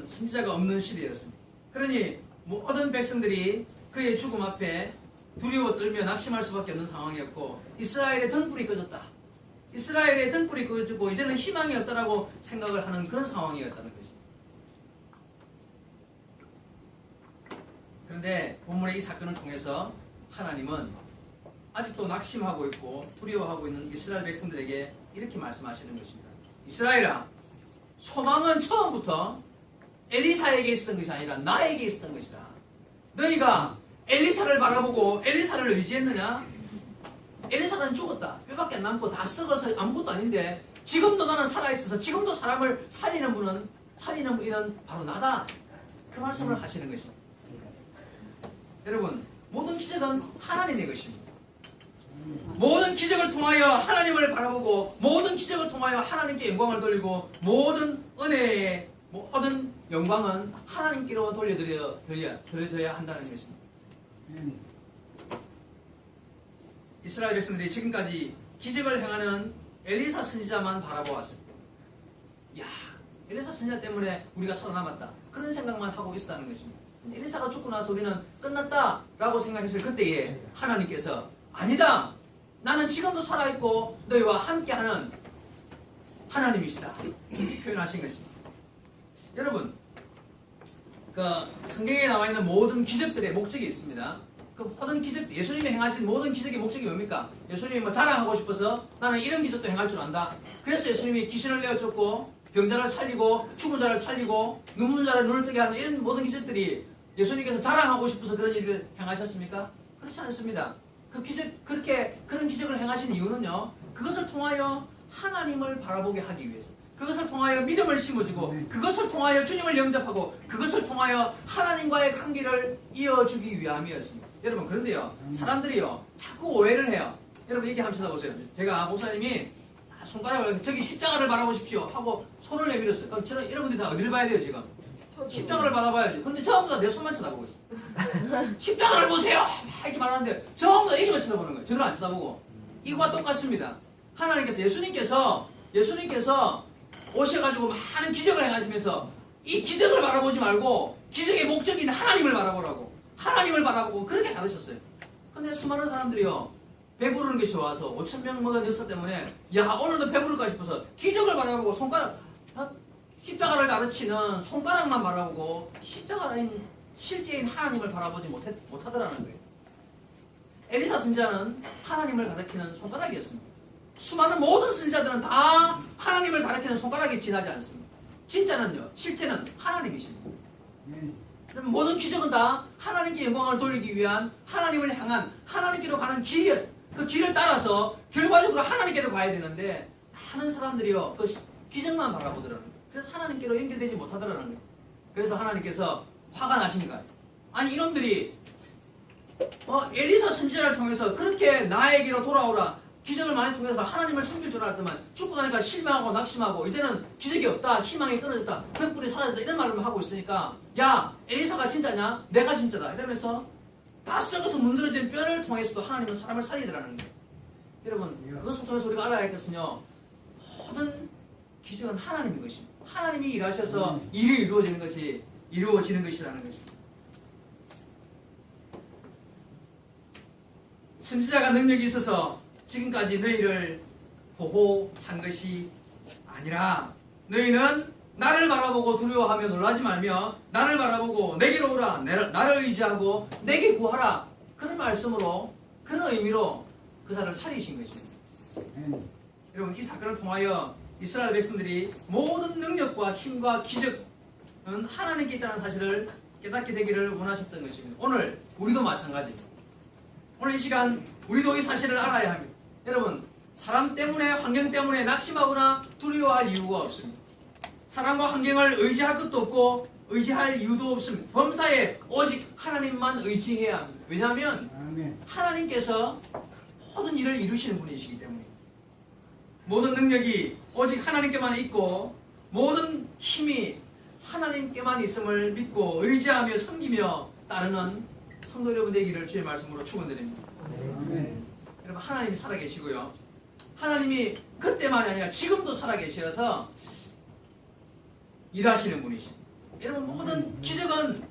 선지자가 없는 시대였습니다. 그러니 모든 백성들이 그의 죽음 앞에 두려워 떨며 낙심할 수밖에 없는 상황이었고, 이스라엘의 등불이 꺼졌다. 이스라엘의 등불이 꺼지고 이제는 희망이 없다라고 생각을 하는 그런 상황이었다는 것입니다. 그런데 본문의 이 사건을 통해서 하나님은 아직도 낙심하고 있고 두려워하고 있는 이스라엘 백성들에게 이렇게 말씀하시는 것입니다. 이스라엘아, 소망은 처음부터 엘리사에게 있었던 것이 아니라 나에게 있었던 것이다. 너희가 엘리사를 바라보고 엘리사를 의지했느냐? 엘리사는 죽었다. 뼈밖에 안 남고 다 썩어서 아무것도 아닌데 지금도 나는 살아있어서 지금도 사람을 살리는 분은 바로 나다. 그 말씀을 하시는 것입니다. 여러분, 모든 기적은 하나님의 것입니다. 모든 기적을 통하여 하나님을 바라보고 모든 기적을 통하여 하나님께 영광을 돌리고 모든 은혜의 모든 영광은 하나님께로 돌려져야 한다는 것입니다. 이스라엘 백성들이 지금까지 기적을 행하는 엘리사 선지자만 바라보았습니다. 야, 엘리사 선지자 때문에 우리가 살아남았다. 그런 생각만 하고 있었다는 것입니다. 엘리사가 죽고 나서 우리는 끝났다라고 생각했을 그때에 하나님께서 아니다. 나는 지금도 살아있고 너희와 함께하는 하나님이시다. 이렇게 표현하신 것입니다. 여러분, 그 성경에 나와 있는 모든 기적들의 목적이 있습니다. 그 모든 기적, 예수님이 행하신 모든 기적의 목적이 뭡니까? 예수님이 뭐 자랑하고 싶어서 나는 이런 기적도 행할 줄 안다. 그래서 예수님이 귀신을 내어쫓고 병자를 살리고 죽은 자를 살리고 눈물 자를 눈을 뜨게 하는 이런 모든 기적들이 예수님께서 자랑하고 싶어서 그런 일을 행하셨습니까? 그렇지 않습니다. 그런 기적을 행하신 이유는요, 그것을 통하여 하나님을 바라보게 하기 위해서, 그것을 통하여 믿음을 심어주고, 그것을 통하여 주님을 영접하고, 그것을 통하여 하나님과의 관계를 이어주기 위함이었습니다. 여러분, 그런데요, 사람들이요, 자꾸 오해를 해요. 여러분, 얘기 한번 쳐다보세요. 제가 목사님이 손가락을, 저기 십자가를 바라보십시오 하고 손을 내밀었어요. 그럼 저는 여러분들이 다 어디를 봐야 돼요, 지금? 십자가를 바라봐야지. 근데 전부 다 내 손만 쳐다보고 있어요. 십자가를 보세요! 이렇게 말하는데 전부 다 여기만 쳐다보는 거예요. 저를 안 쳐다보고. 이거와 똑같습니다. 하나님께서, 예수님께서 오셔가지고 많은 기적을 행하시면서 이 기적을 바라보지 말고 기적의 목적인 하나님을 바라보라고, 하나님을 바라보고 그렇게 가르쳤어요. 근데 수많은 사람들이요, 배부르는 게 좋아서 5,000명 먹은 역사 때문에 야, 오늘도 배부를까 싶어서 기적을 바라보고 십자가를 가르치는 손가락만 바라보고 십자가인 실제인 하나님을 바라보지 못하더라는 거예요. 엘리사 선지자는 하나님을 가리키는 손가락이었습니다. 수많은 모든 선지자들은 다 하나님을 가리키는 손가락이 지나지 않습니다. 진짜는요, 실제는 하나님이십니다. 모든 기적은 다 하나님께 영광을 돌리기 위한 하나님을 향한 하나님께로 가는 길이었어요. 그 길을 따라서 결과적으로 하나님께로 가야 되는데 많은 사람들이요, 그 기적만 바라보더라는 거예요. 그래서 하나님께로 연결되지 못하더라는 거예요. 그래서 하나님께서 화가 나신 거예요. 아니, 이놈들이 엘리사 선지자를 통해서 그렇게 나에게로 돌아오라, 기적을 많이 통해서 하나님을 섬길 줄 알았더만 죽고 나니까 실망하고 낙심하고 이제는 기적이 없다, 희망이 끊어졌다, 등불이 사라졌다, 이런 말을 하고 있으니까 야, 엘리사가 진짜냐? 내가 진짜다 이러면서 다 썩어서 문드러진 뼈를 통해서도 하나님은 사람을 살리더라는 거예요. 여러분, 그것을 통해서 우리가 알아야 할 것은요, 모든 기적은 하나님인 것입니다. 하나님이 일하셔서 일이 이루어지는 것이라는 것입니다. 선지자가 능력이 있어서 지금까지 너희를 보호한 것이 아니라 너희는 나를 바라보고 두려워하며 놀라지 말며 나를 바라보고 내게로 오라, 나를 의지하고 내게 구하라, 그런 말씀으로, 그런 의미로 그사를 살리신 것입니다. 여러분, 이 사건을 통하여 이스라엘 백성들이 모든 능력과 힘과 기적은 하나님께 있다는 사실을 깨닫게 되기를 원하셨던 것입니다. 오늘 우리도 마찬가지입니다. 오늘 이 시간 우리도 이 사실을 알아야 합니다. 여러분, 사람 때문에, 환경 때문에 낙심하거나 두려워할 이유가 없습니다. 사람과 환경을 의지할 것도 없고 의지할 이유도 없습니다. 범사에 오직 하나님만 의지해야 합니다. 왜냐하면 하나님께서 모든 일을 이루시는 분이시기 때문입니다. 모든 능력이 오직 하나님께만 있고 모든 힘이 하나님께만 있음을 믿고 의지하며 섬기며 따르는 성도 여러분 되기를 주의 말씀으로 축원드립니다. 여러분, 하나님이 살아계시고요, 하나님이 그때만이 아니라 지금도 살아계셔서 일하시는 분이십니다. 여러분 모든 기적은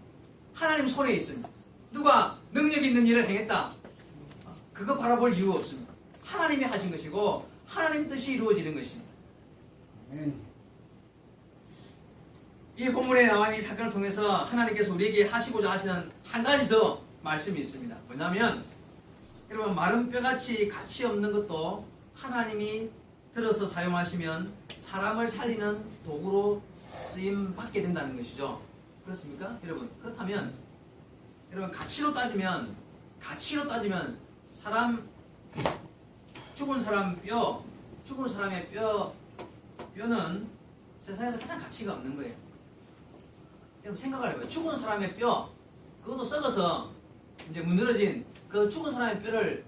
하나님 손에 있습니다. 누가 능력 있는 일을 행했다. 그거 바라볼 이유 없습니다. 하나님이 하신 것이고 하나님 뜻이 이루어지는 것입니다. 이 본문에 나와 있는 이 사건을 통해서 하나님께서 우리에게 하시고자 하시는 한 가지 더 말씀이 있습니다. 뭐냐면 여러분 마른 뼈같이 가치 없는 것도 하나님이 들어서 사용하시면 사람을 살리는 도구로 쓰임 받게 된다는 것이죠. 그렇습니까? 여러분 그렇다면 여러분 가치로 따지면 사람 죽은 사람 뼈 죽은 사람의 뼈는 세상에서 가장 가치가 없는 거예요. 여러분 생각을 해봐요. 죽은 사람의 뼈 그것도 썩어서 이제 무너진 그 죽은 사람의 뼈를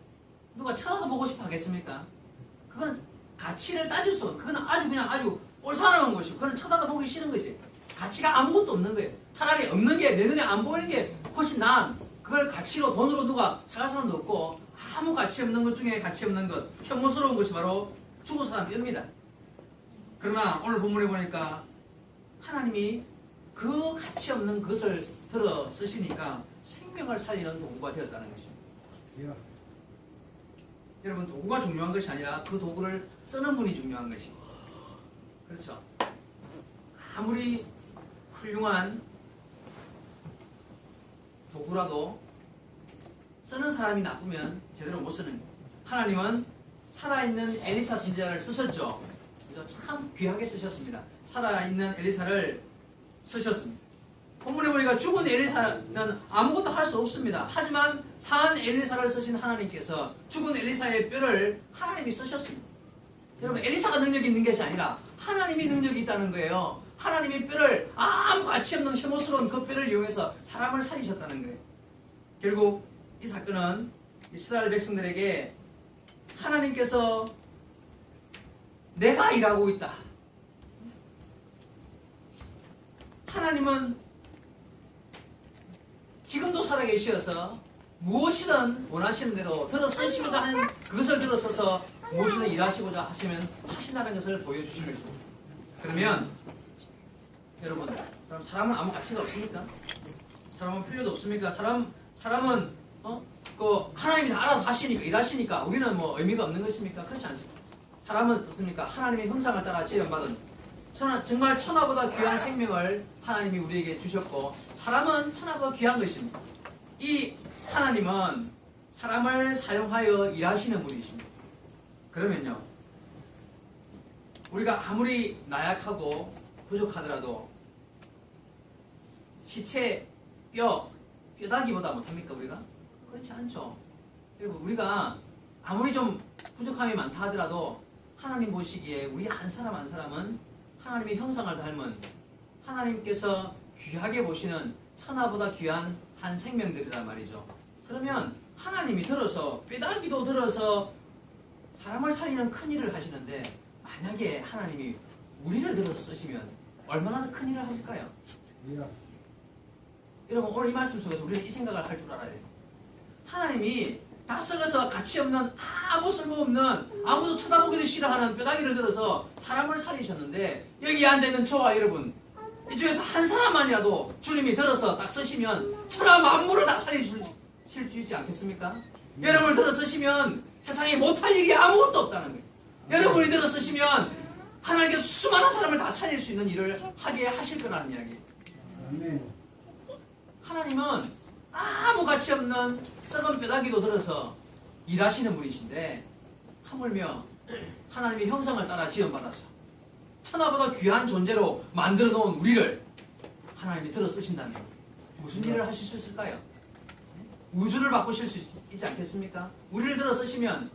누가 쳐다보고 싶어 하겠습니까? 그거는 가치를 따질 수 없는, 그거는 아주 꼴사나운 것이고, 그거는 쳐다보기 싫은 것이. 가치가 아무것도 없는 거예요. 차라리 없는 게, 내 눈에 안 보이는 게 훨씬 나은, 그걸 가치로, 돈으로 누가 사갈 사람도 없고, 아무 가치 없는 것 중에 가치 없는 것, 혐오스러운 것이 바로 죽은 사람 뼈입니다. 그러나 오늘 본문에 보니까 하나님이 그 가치 없는 것을 들어 쓰시니까 생명을 살리는 도구가 되었다는 것입니다. 여러분 도구가 중요한 것이 아니라 그 도구를 쓰는 분이 중요한 것입니다. 그렇죠? 아무리 훌륭한 도구라도 쓰는 사람이 나쁘면 제대로 못 쓰는 거예요. 하나님은 살아있는 엘리사 선지자를 쓰셨죠. 참 귀하게 쓰셨습니다. 살아있는 엘리사를 쓰셨습니다. 본문에 보니까 죽은 엘리사는 아무것도 할 수 없습니다. 하지만 산 엘리사를 쓰신 하나님께서 죽은 엘리사의 뼈를 하나님이 쓰셨습니다. 여러분 엘리사가 능력이 있는 것이 아니라 하나님이 능력이 있다는 거예요. 하나님이 뼈를 아무 가치 없는 혐오스러운 그 뼈를 이용해서 사람을 살리셨다는 거예요. 결국 이 사건은 이스라엘 백성들에게 하나님께서 내가 일하고 있다. 하나님은 지금도 살아계시어서 무엇이든 원하시는 대로 들어 쓰시고자 하는 그것을 들어 써서 무엇이든 일하시고자 하시면 하신다는 것을 보여주신 것입니다. 그러면 여러분, 그럼 사람은 아무 가치가 없습니까? 사람은 필요도 없습니까? 사람은 하나님이 다 알아서 하시니까 일하시니까 우리는 뭐 의미가 없는 것입니까? 그렇지 않습니다. 사람은 어떻습니까? 하나님의 형상을 따라 지음받은 정말 천하보다 귀한 생명을 하나님이 우리에게 주셨고 사람은 천하보다 귀한 것입니다. 이 하나님은 사람을 사용하여 일하시는 분이십니다. 그러면요 우리가 아무리 나약하고 부족하더라도 시체 뼈다귀보다 못합니까 우리가? 그렇지 않죠. 그리고 우리가 아무리 좀 부족함이 많다 하더라도 하나님 보시기에 우리 한 사람 한 사람은 하나님의 형상을 닮은 하나님께서 귀하게 보시는 천하보다 귀한 한 생명들이란 말이죠. 그러면 하나님이 들어서 뼈다귀도 들어서 사람을 살리는 큰 일을 하시는데 만약에 하나님이 우리를 들어서 쓰시면 얼마나 더 큰 일을 하실까요? 여러분 오늘 이 말씀 속에서 우리는 이 생각을 할 줄 알아야 돼요. 하나님이 다 썩어서 가치 없는 아무 쓸모없는 아무도 쳐다보기도 싫어하는 뼈다귀를 들어서 사람을 살리셨는데 여기 앉아있는 저와 여러분 이쪽에서 한 사람만이라도 주님이 들어서 딱 쓰시면 천하 만물을 다 살리실 수 있지 않겠습니까? 여러분을 들어 쓰시면 세상에 못할 일이 아무것도 없다는 거예요. 여러분이 들어 쓰시면 하나님께서 수많은 사람을 다 살릴 수 있는 일을 하게 하실 거라는 이야기예요. 하나님은 아무 가치 없는 썩은 뼈다귀도 들어서 일하시는 분이신데 하물며 하나님의 형상을 따라 지음받아서 천하보다 귀한 존재로 만들어 놓은 우리를 하나님이 들어 쓰신다면 무슨 일을 하실 수 있을까요? 우주를 바꾸실 수 있지 않겠습니까? 우리를 들어 쓰시면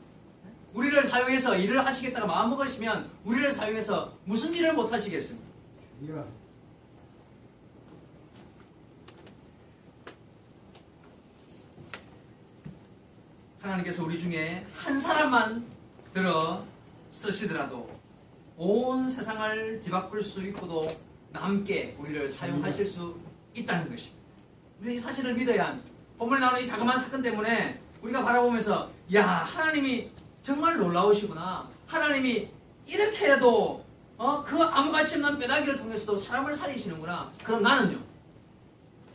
우리를 사용해서 일을 하시겠다고 마음먹으시면 우리를 사용해서 무슨 일을 못 하시겠습니까? 하나님께서 우리 중에 한 사람만 들어 쓰시더라도 온 세상을 뒤바꿀 수 있고도 남게 우리를 사용하실 수 있다는 것입니다. 우리가 이 사실을 믿어야 본문에 나오는 이 자그마한 사건 때문에 우리가 바라보면서 야 하나님이 정말 놀라우시구나. 하나님이 이렇게 해도 그 아무가치 없는 뼈다귀를 통해서도 사람을 살리시는구나. 그럼 나는요?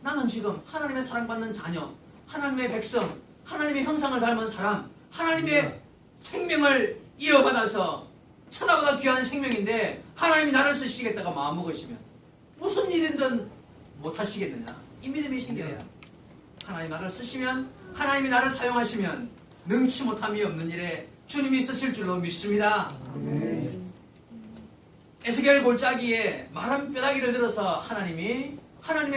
나는 지금 하나님의 사랑받는 자녀, 하나님의 백성, 하나님의 형상을 닮은 사람, 하나님의 생명을 이어받아서 천하보다 귀한 생명인데 하나님이 나를 쓰시겠다가 마음먹으시면 무슨 일이든 못하시겠느냐? 이 믿음이 생겨야 하나님 나를 쓰시면, 하나님이 나를 사용하시면 능치 못함이 없는 일에 주님이 쓰실 줄로 믿습니다. 에스겔 골짜기에 마른 뼈다귀를 들어서 하나님의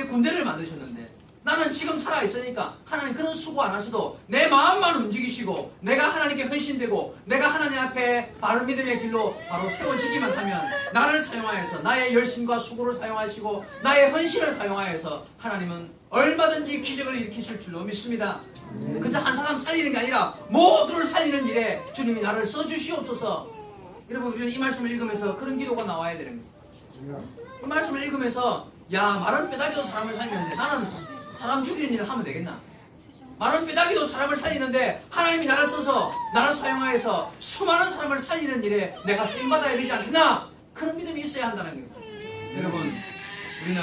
군대를 만드셨는데, 나는 지금 살아있으니까 하나님 그런 수고 안 하셔도 내 마음만 움직이시고 내가 하나님께 헌신되고 내가 하나님 앞에 바른 믿음의 길로 바로 세워지기만 하면 나를 사용하여서 나의 열심과 수고를 사용하시고 나의 헌신을 사용하여서 하나님은 얼마든지 기적을 일으키실 줄로 믿습니다. 그저 한 사람 살리는 게 아니라 모두를 살리는 일에 주님이 나를 써주시옵소서. 여러분, 우리는 이 말씀을 읽으면서 그런 기도가 나와야 되는 거예요. 이 말씀을 읽으면서 야, 마른 뼈다귀도 사람을 살리는데 나는 사람 죽이는 일을 하면 되겠나? 마른 뼈다귀도 사람을 살리는데 하나님이 나를 써서 나를 사용하여서 수많은 사람을 살리는 일에 내가 쓰임받아야 되지 않겠나? 그런 믿음이 있어야 한다는 거예요. 여러분, 우리는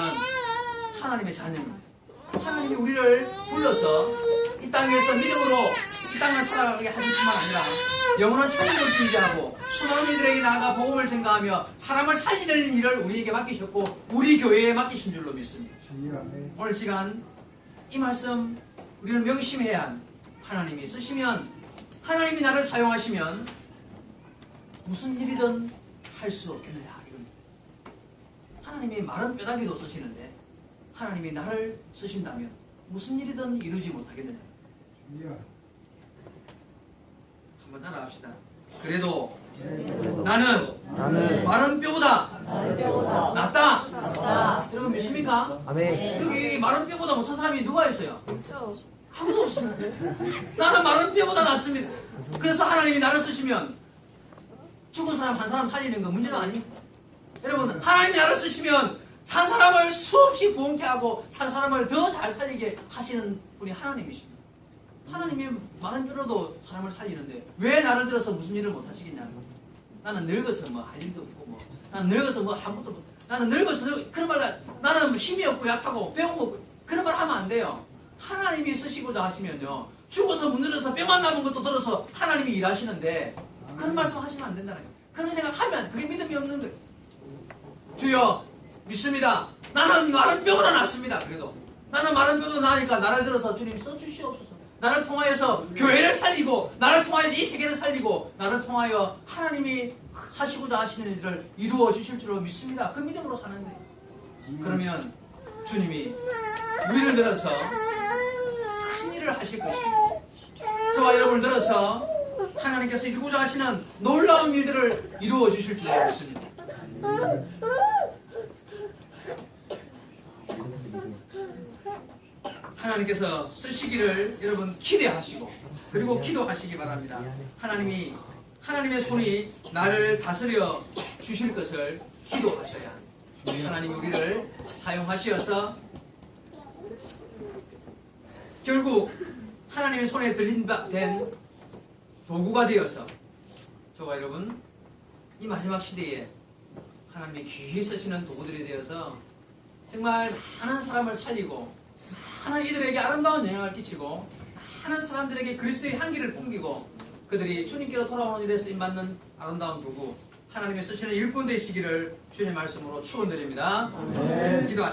하나님의 자녀입니다. 하나님이 우리를 불러서 이 땅 위에서 믿음으로 이 땅을 살아가게 하실 뿐만 아니라 영원한 천국을 준비하고 수많은 이들에게 나아가 복음을 전가하며 사람을 살리는 일을 우리에게 맡기셨고 우리 교회에 맡기신 줄로 믿습니다. 오늘 시간 이 말씀 우리는 명심해야 한, 하나님이 쓰시면, 하나님이 나를 사용하시면 무슨 일이든 할 수 없겠느냐. 하나님이 마른 뼈다귀도 쓰시는데 하나님이 나를 쓰신다면 무슨 일이든 이루지 못하겠느냐. 한번 따라합시다. 그래도 나는 마른 뼈보다 낫다. 여러분 믿습니까? 아멘. 여기 마른 뼈보다 못한 사람이 누가 있어요? 아무도 없습니다. 나는 마른 뼈보다 낫습니다. 그래서 하나님이 나를 쓰시면 죽은 사람 한 사람 살리는 건 문제가 아닙니다. 여러분, 하나님이 나를 쓰시면 산 사람을 수없이 부흥케 하고 산 사람을 더 잘 살리게 하시는 분이 하나님이십니다. 하나님이 마른 뼈로도 사람을 살리는데 왜 나를 들어서 무슨 일을 못 하시겠냐는 거죠. 나는 늙어서 뭐 할 일도 없고 나는 늙어서 뭐 아무것도 못. 나는 늙어서 그런 말, 나는 힘이 없고 약하고 배운 거 없고 그런 말 하면 안 돼요. 하나님이 쓰시고자 하시면요, 죽어서 문드러서 뼈만 남은 것도 들어서 하나님이 일하시는데 그런 말씀 하시면 안 된다는 거예요. 그런 생각하면 그게 믿음이 없는 거예요. 주여 믿습니다. 나는 마른 뼈보다 낫습니다. 그래도 나는 마른 뼈도 나으니까 나를 들어서 주님 써주시옵소서. 나를 통하여서 교회를 살리고 나를 통하여서 이 세계를 살리고 나를 통하여 하나님이 하시고자 하시는 일을 이루어 주실 줄로 믿습니다. 그 믿음으로 사는 거예요. 그러면 주님이 우리를 들어서 큰 일을 하실 것입니다. 저와 여러분을 들어서 하나님께서 이루고자 하시는 놀라운 일들을 이루어 주실 줄로 믿습니다. 하나님께서 쓰시기를 여러분 기대하시고 그리고 기도하시기 바랍니다. 하나님의 손이 나를 다스려 주실 것을 기도하셔야 합니다. 하나님이 우리를 사용하시어서 결국 하나님의 손에 된 도구가 되어서 저와 여러분 이 마지막 시대에 하나님의 귀히 쓰시는 도구들이 되어서 정말 많은 사람을 살리고 많은 이들에게 아름다운 영향을 끼치고 많은 사람들에게 그리스도의 향기를 풍기고 그들이 주님께로 돌아오는 일에 쓰임받는 아름다운 도구 하나님의 쓰시는 일꾼 되시기를 주님의 말씀으로 축원드립니다. 기도하십시다.